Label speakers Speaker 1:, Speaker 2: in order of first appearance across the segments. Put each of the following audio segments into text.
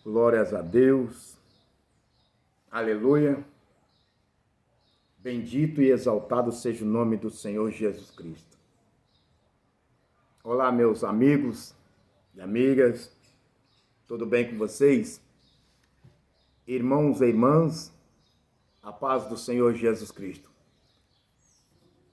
Speaker 1: Glórias a Deus. Aleluia. Bendito e exaltado seja o nome do Senhor Jesus Cristo. Olá, meus amigos e amigas. Tudo bem com vocês? Irmãos e irmãs, a paz do Senhor Jesus Cristo.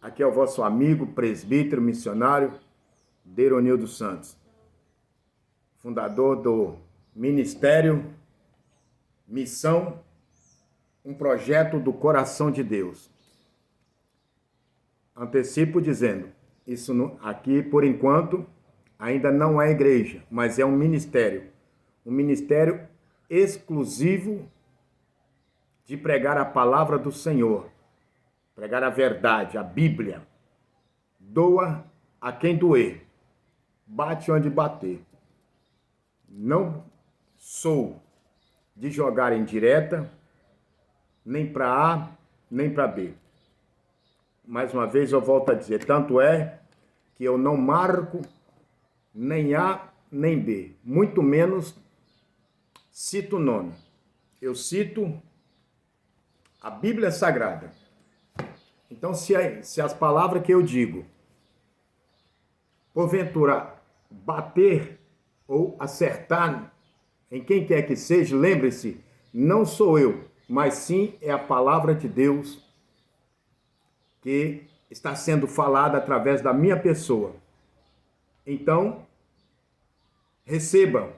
Speaker 1: Aqui é o vosso amigo, presbítero, missionário, Deronildo Santos, fundador do Ministério Missão, um projeto do coração de Deus. Antecipo dizendo, isso aqui, por enquanto, ainda não é igreja, mas é um ministério exclusivo de pregar a palavra do Senhor, pregar a verdade, a Bíblia. Doa a quem doer, bate onde bater. Não sou de jogar em direta, nem para A, nem para B. Mais uma vez eu volto a dizer, tanto é que eu não marco nem A, nem B, muito menos cito o nome. Eu cito a Bíblia Sagrada. Então, se as palavras que eu digo, porventura, bater ou acertar em quem quer que seja, lembre-se, não sou eu, mas sim é a palavra de Deus que está sendo falada através da minha pessoa. Então, receba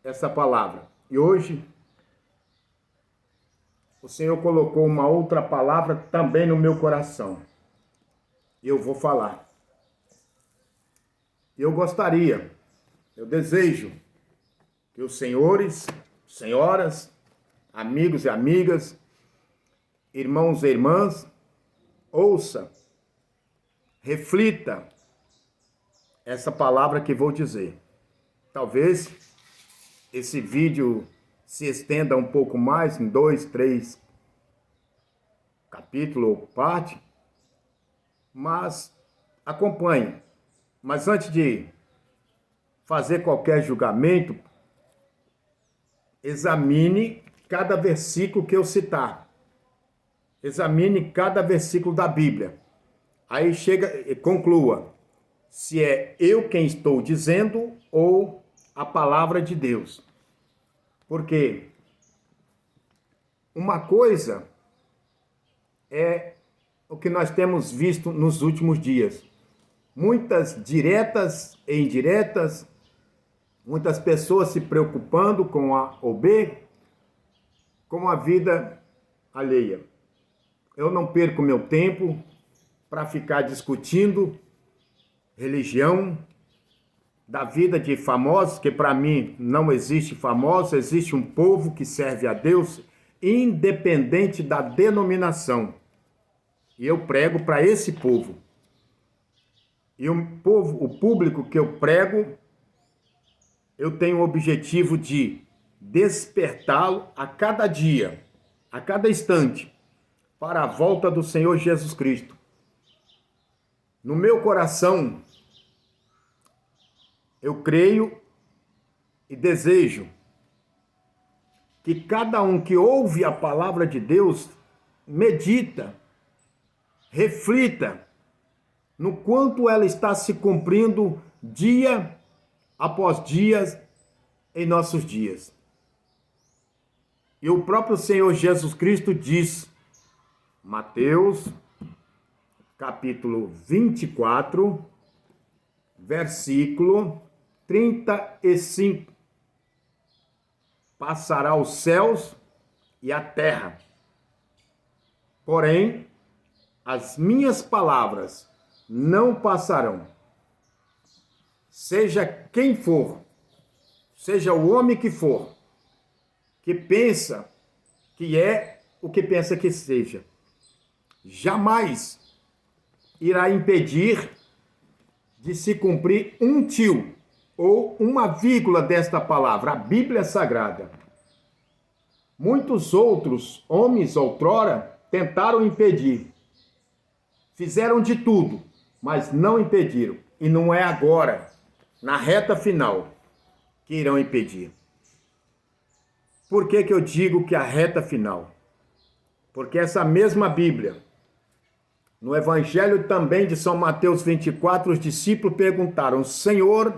Speaker 1: essa palavra. E hoje, o Senhor colocou uma outra palavra também no meu coração. E eu vou falar. Eu gostaria, eu desejo que os senhores, senhoras, amigos e amigas, irmãos e irmãs, ouça, reflita essa palavra que vou dizer. Talvez esse vídeo se estenda um pouco mais, em 2, 3 capítulos ou parte, mas acompanhe. Mas antes de fazer qualquer julgamento, examine cada versículo que eu citar. Examine cada versículo da Bíblia. Aí chega e conclua se é eu quem estou dizendo ou a palavra de Deus. Porque uma coisa é o que nós temos visto nos últimos dias. Muitas diretas e indiretas, muitas pessoas se preocupando com A ou B, com a vida alheia. Eu não perco meu tempo para ficar discutindo religião, da vida de famosos, que para mim não existe famoso, existe um povo que serve a Deus, independente da denominação. E eu prego para esse povo. E o público que eu prego, eu tenho o objetivo de despertá-lo a cada dia, a cada instante, para a volta do Senhor Jesus Cristo. No meu coração, eu creio e desejo que cada um que ouve a palavra de Deus medita, reflita no quanto ela está se cumprindo dia após dia em nossos dias. E o próprio Senhor Jesus Cristo diz, Mateus, capítulo 24, versículo 35. Passará os céus e a terra, porém, as minhas palavras não passarão. Seja quem for, seja o homem que for, que pensa que é o que pensa que seja, jamais irá impedir de se cumprir um tio ou uma vírgula desta palavra, a Bíblia Sagrada. Muitos outros homens outrora tentaram impedir, fizeram de tudo, mas não impediram. E não é agora, na reta final, que irão impedir. Por que que eu digo que a reta final? Porque essa mesma Bíblia, no Evangelho também de São Mateus 24, os discípulos perguntaram: Senhor,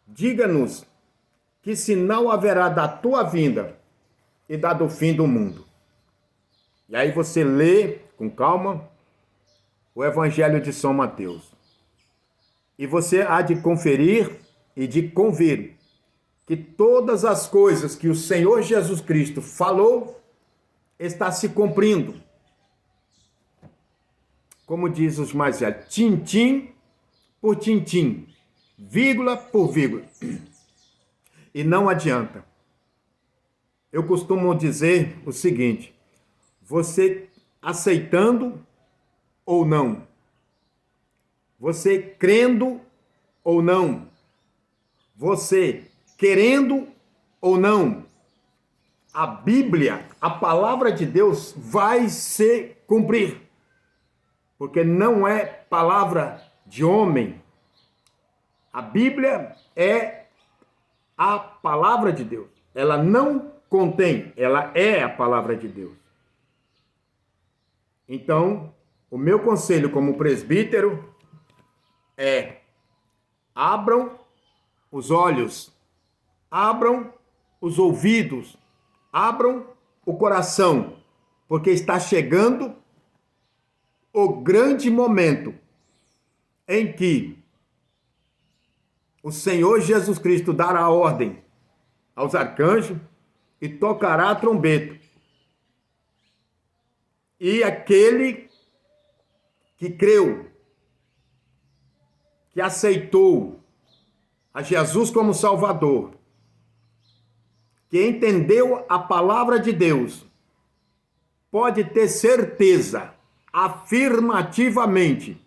Speaker 1: diga-nos que sinal haverá da tua vinda e da do fim do mundo. E aí você lê com calma o Evangelho de São Mateus. E você há de conferir e de convir que todas as coisas que o Senhor Jesus Cristo falou está se cumprindo. Como diz os mais velhos, tintim por tintim, vírgula por vírgula. E não adianta. Eu costumo dizer o seguinte: você aceitando ou não, você crendo ou não, você querendo ou não, a Bíblia, a palavra de Deus vai se cumprir. Porque não é palavra de homem. A Bíblia é a palavra de Deus. Ela não contém, ela é a palavra de Deus. Então, o meu conselho como presbítero é: abram os olhos, abram os ouvidos, abram o coração, porque está chegando o grande momento em que o Senhor Jesus Cristo dará ordem aos arcanjos e tocará a trombeta. E aquele que creu, que aceitou a Jesus como Salvador, que entendeu a palavra de Deus, pode ter certeza, afirmativamente,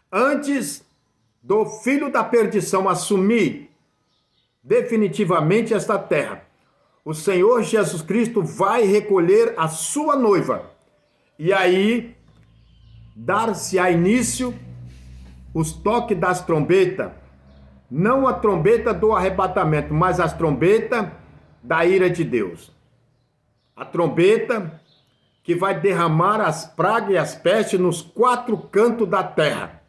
Speaker 1: antes do filho da perdição assumir definitivamente esta terra, o Senhor Jesus Cristo vai recolher a sua noiva e aí dar-se-á início os toques das trombetas, não a trombeta do arrebatamento, mas as trombetas da ira de Deus. A trombeta que vai derramar as pragas e as pestes nos 4 cantos da terra.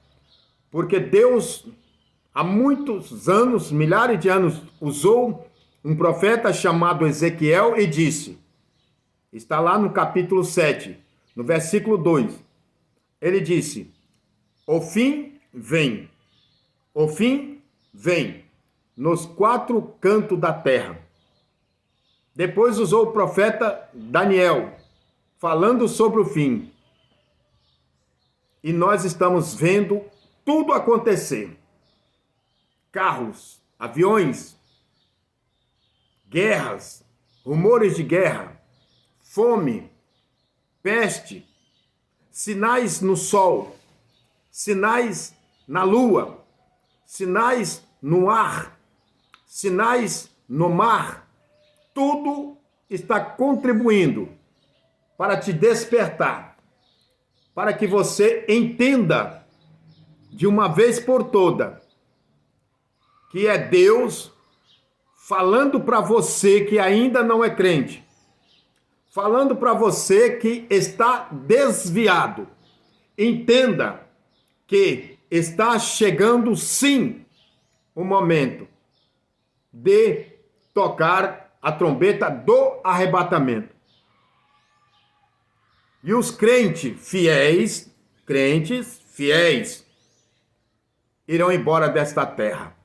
Speaker 1: Porque Deus, há muitos anos, milhares de anos, usou um profeta chamado Ezequiel e disse, está lá no capítulo 7, no versículo 2, ele disse, o fim vem, o fim vem, nos 4 cantos da terra. Depois usou o profeta Daniel, falando sobre o fim. E nós estamos vendo tudo acontecer. Carros, aviões, guerras, rumores de guerra, fome, peste, sinais no sol, sinais na lua, sinais no ar, sinais no mar. Tudo está contribuindo para te despertar, para que você entenda de uma vez por toda que é Deus falando para você que ainda não é crente, falando para você que está desviado. Entenda que está chegando sim o momento de tocar a trombeta do arrebatamento. E os crentes fiéis, irão embora desta terra.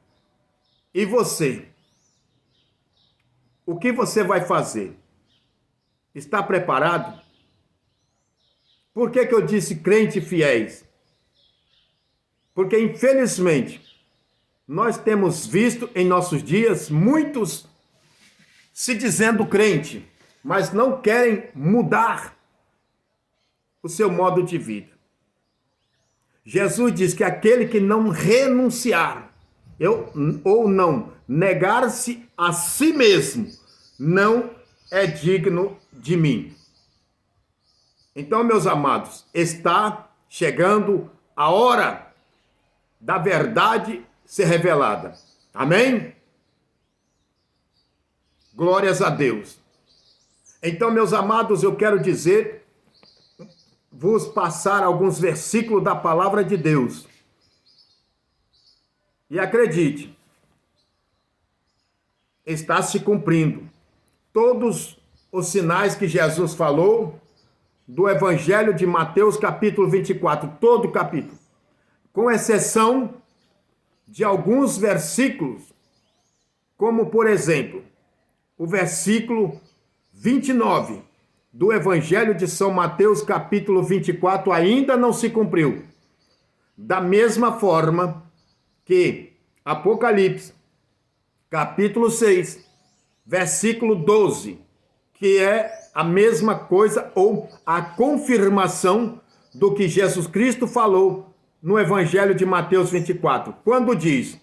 Speaker 1: E você? O que você vai fazer? Está preparado? Por que eu disse crentes fiéis? Porque, infelizmente, nós temos visto em nossos dias muitos se dizendo crente, mas não querem mudar o seu modo de vida. Jesus diz que aquele que não renunciar, ou não negar-se a si mesmo, não é digno de mim. Então, meus amados, está chegando a hora da verdade ser revelada. Amém? Glórias a Deus. Então, meus amados, eu quero vos passar alguns versículos da palavra de Deus. E acredite, está se cumprindo todos os sinais que Jesus falou do Evangelho de Mateus, capítulo 24, todo o capítulo, com exceção de alguns versículos, como, por exemplo, o versículo 29 do Evangelho de São Mateus, capítulo 24, ainda não se cumpriu. Da mesma forma que Apocalipse, capítulo 6, versículo 12, que é a mesma coisa ou a confirmação do que Jesus Cristo falou no Evangelho de Mateus 24, quando diz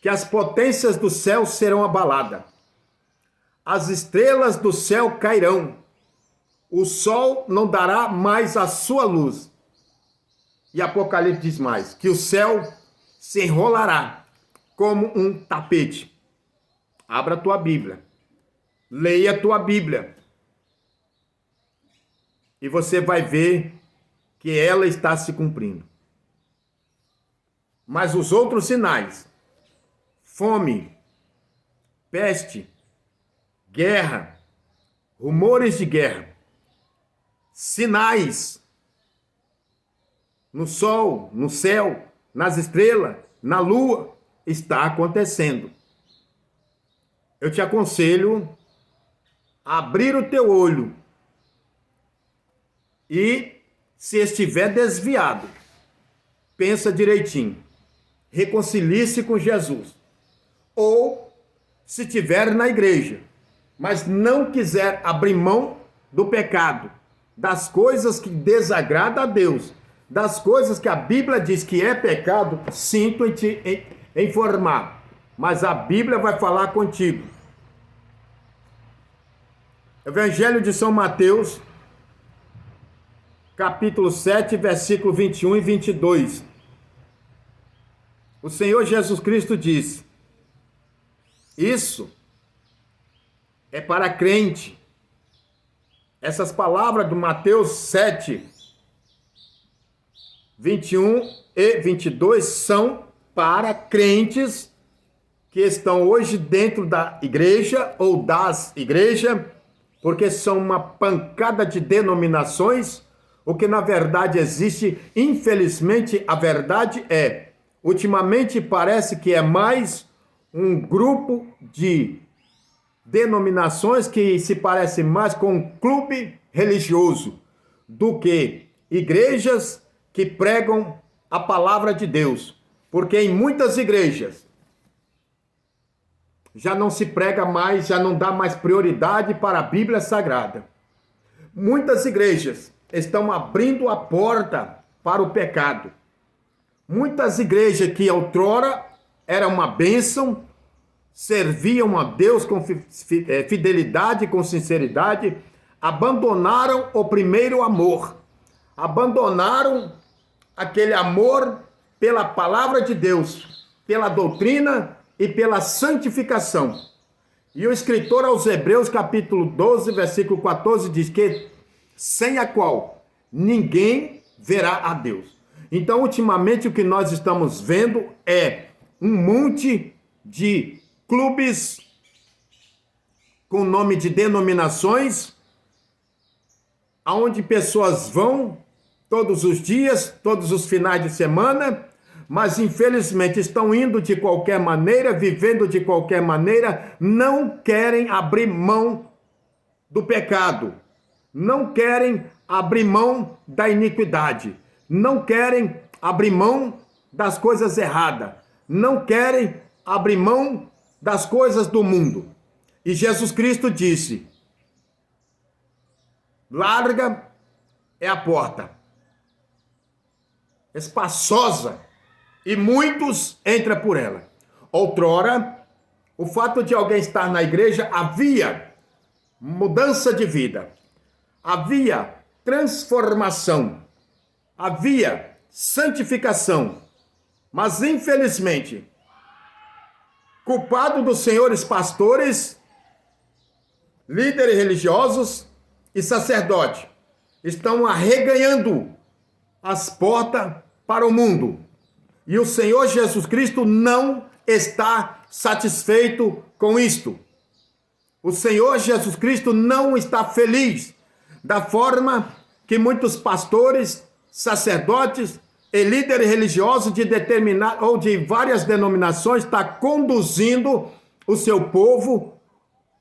Speaker 1: que as potências do céu serão abaladas, as estrelas do céu cairão, o sol não dará mais a sua luz. E Apocalipse diz mais, que o céu se enrolará como um tapete. Abra a tua Bíblia, leia a tua Bíblia, e você vai ver que ela está se cumprindo. Mas os outros sinais, fome, peste, guerra, rumores de guerra, sinais no sol, no céu, nas estrelas, na lua, está acontecendo. Eu te aconselho a abrir o teu olho e, se estiver desviado, pensa direitinho, reconcilie-se com Jesus. Ou, se estiver na igreja, mas não quiser abrir mão do pecado, das coisas que desagradam a Deus, das coisas que a Bíblia diz que é pecado, sinto em te informar, mas a Bíblia vai falar contigo. Evangelho de São Mateus, capítulo 7, versículo 21 e 22. O Senhor Jesus Cristo diz: isso é para crente. Essas palavras do Mateus 7, 21 e 22 são para crentes que estão hoje dentro da igreja ou das igrejas, porque são uma pancada de denominações. O que na verdade existe, infelizmente, a verdade é, ultimamente parece que é mais um grupo de denominações que se parece mais com um clube religioso do que igrejas que pregam a palavra de Deus. Porque em muitas igrejas já não se prega mais, já não dá mais prioridade para a Bíblia Sagrada. Muitas igrejas estão abrindo a porta para o pecado. Muitas igrejas que outrora era uma bênção, serviam a Deus com fidelidade, com sinceridade, abandonaram o primeiro amor, abandonaram aquele amor pela palavra de Deus, pela doutrina e pela santificação. E o escritor aos Hebreus, capítulo 12, versículo 14, diz que sem a qual ninguém verá a Deus. Então, ultimamente, o que nós estamos vendo é um monte de clubes com nome de denominações, aonde pessoas vão todos os dias, todos os finais de semana, mas infelizmente estão indo de qualquer maneira, vivendo de qualquer maneira, não querem abrir mão do pecado, não querem abrir mão da iniquidade, não querem abrir mão das coisas erradas, não querem abrir mão das coisas do mundo. E Jesus Cristo disse: larga é a porta, espaçosa, e muitos entram por ela. Outrora, o fato de alguém estar na igreja havia mudança de vida, havia transformação, havia santificação, mas infelizmente, culpado dos senhores pastores, líderes religiosos e sacerdotes estão arreganhando as portas para o mundo. E o Senhor Jesus Cristo não está satisfeito com isto. O Senhor Jesus Cristo não está feliz da forma que muitos pastores, sacerdotes e líderes religiosos de determinar ou de várias denominações estão conduzindo o seu povo,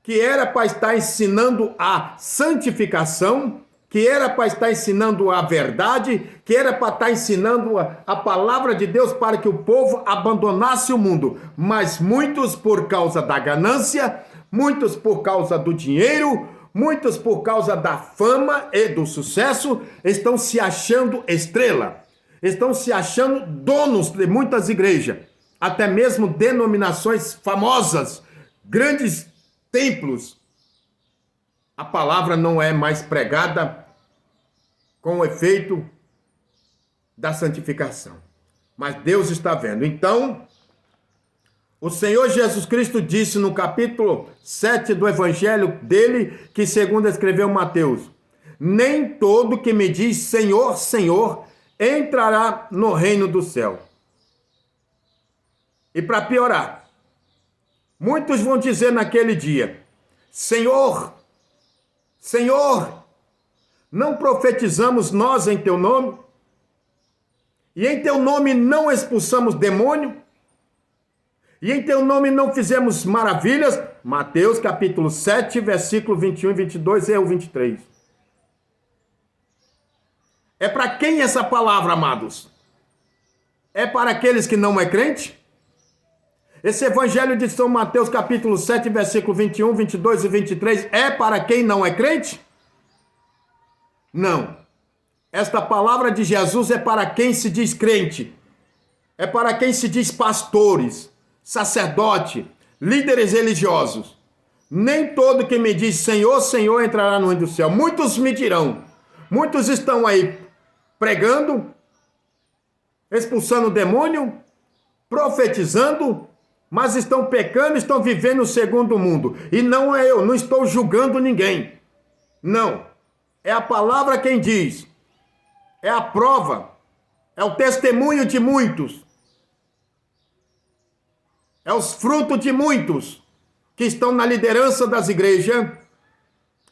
Speaker 1: que era para estar ensinando a santificação, que era para estar ensinando a verdade, que era para estar ensinando a palavra de Deus para que o povo abandonasse o mundo. Mas muitos, por causa da ganância, muitos por causa do dinheiro, muitos por causa da fama e do sucesso, estão se achando estrela, estão se achando donos de muitas igrejas, até mesmo denominações famosas, grandes templos. A palavra não é mais pregada com o efeito da santificação. Mas Deus está vendo. Então, o Senhor Jesus Cristo disse no capítulo 7 do evangelho dele, que segundo escreveu Mateus, nem todo que me diz Senhor, Senhor, entrará no reino do céu. E para piorar, muitos vão dizer naquele dia, Senhor, Senhor, não profetizamos nós em teu nome? E em teu nome não expulsamos demônio? E em teu nome não fizemos maravilhas? Mateus capítulo 7, versículo 21 e 22 e o 23. É para quem essa palavra, amados? É para aqueles que não é crente? Esse evangelho de São Mateus capítulo 7, versículo 21, 22 e 23 é para quem não é crente? Não. Esta palavra de Jesus é para quem se diz crente. É para quem se diz pastores, sacerdote, líderes religiosos. Nem todo que me diz Senhor, Senhor entrará no reino do céu. Muitos me dirão. Muitos estão aí pregando, expulsando o demônio, profetizando, mas estão pecando, estão vivendo o segundo mundo. E não é eu, não estou julgando ninguém. Não. É a palavra quem diz. É a prova. É o testemunho de muitos. É os frutos de muitos que estão na liderança das igrejas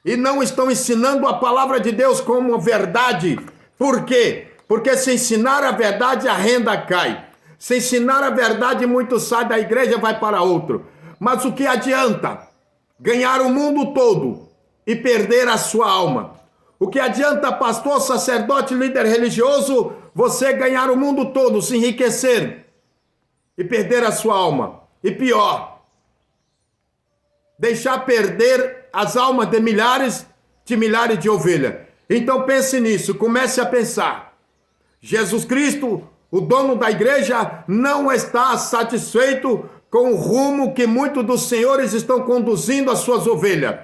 Speaker 1: e não estão ensinando a palavra de Deus como verdade. Por quê? Porque se ensinar a verdade, a renda cai. Se ensinar a verdade, muitos saem da igreja e vai para outro. Mas o que adianta? Ganhar o mundo todo e perder a sua alma. O que adianta, pastor, sacerdote, líder religioso, você ganhar o mundo todo, se enriquecer e perder a sua alma? E pior, deixar perder as almas de milhares de ovelhas. Então pense nisso, comece a pensar. Jesus Cristo, o dono da igreja, não está satisfeito com o rumo que muitos dos senhores estão conduzindo as suas ovelhas.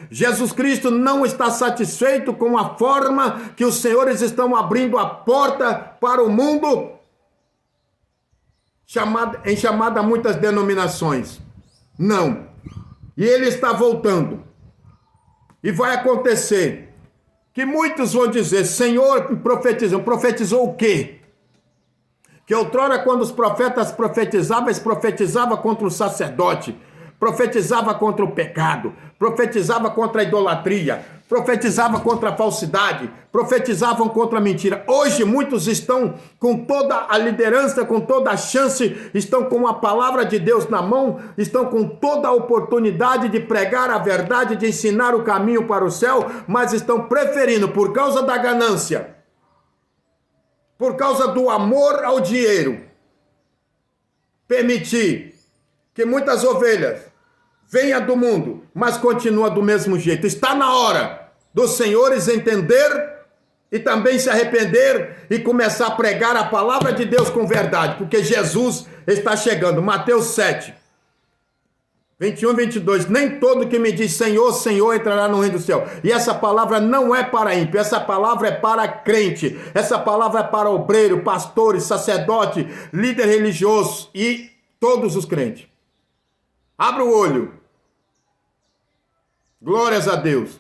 Speaker 1: Jesus Cristo não está satisfeito com a forma que os senhores estão abrindo a porta para o mundo, em chamada muitas denominações. Não. E ele está voltando. E vai acontecer que muitos vão dizer, Senhor, profetizou o quê? Que outrora, quando os profetas profetizavam, eles profetizavam contra o sacerdote, profetizava contra o pecado, profetizava contra a idolatria, profetizava contra a falsidade, profetizavam contra a mentira. Hoje muitos estão com toda a liderança, com toda a chance, estão com a palavra de Deus na mão, estão com toda a oportunidade de pregar a verdade, de ensinar o caminho para o céu, mas estão preferindo, por causa da ganância, por causa do amor ao dinheiro, permitir que muitas ovelhas venha do mundo, mas continua do mesmo jeito. Está na hora dos senhores entender e também se arrepender e começar a pregar a palavra de Deus com verdade, porque Jesus está chegando. Mateus 7, 21 e 22. Nem todo que me diz Senhor, Senhor entrará no reino do céu. E essa palavra não é para ímpio, essa palavra é para crente, essa palavra é para obreiro, pastores, sacerdote, líder religioso e todos os crentes. Abra o olho. Glórias a Deus.